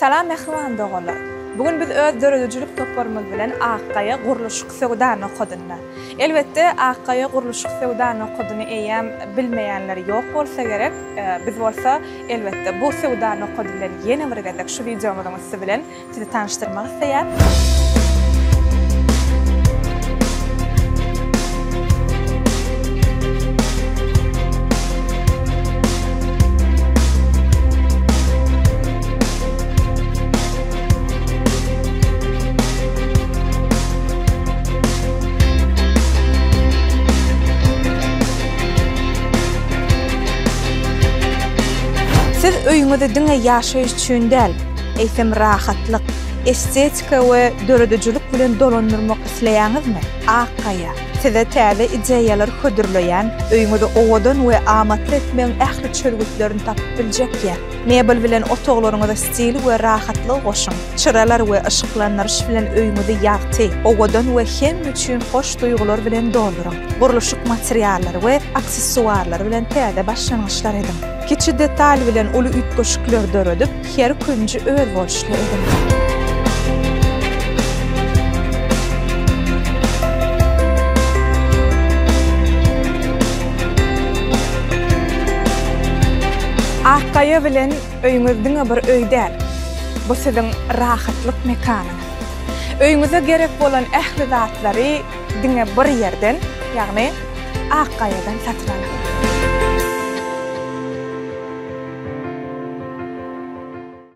Salam mehriban doglar. Bugün biz öz döröjülük toplarımız bilen Akkaya guruluşyk sewdany okudunlar. Elbette Akkaya guruluşyk sewdany okudyny eýem bilmeýänler ýok bolsa gerek. Biz bolsa elbette bu sewdany okudylar ýene bir gezek şu videomyzda siz bilen sizi tanıştyrmak isleýär. Siz öýüňizde diňe ýaşaýyş üçin däl, eýsem rahatlyk, estetika we döröjülük bilen dolandyrmak isleýäňizmi? Akkaya size täze ideýalar hödürleýän, öýüňizde owadan we amatly etmeň ähli çölgütlerini tapyp biljekýär. Mebel bilen otoglaryňyza stil we rahatlyk goşuň. Çıralar we ışıklanýyş bilen öýüňizi ýagty, owadan we hem üçin hoş duýgular bilen dolduryň. Guruluşyk materiallar we aksesuarlar bilen täze başlanyşlar edin. Kiçi detal bilen uly ütgoşuklar dörödüp, her künji öz bolşly edin. Akkaya bilen öýüňizdiň bir öý däl. Bu siziň rahatlyk mekanyňyz. Öýüňize gerek bolan ähli zatlary diňe bir ýerden, ýagny Akkayadan satyn alın.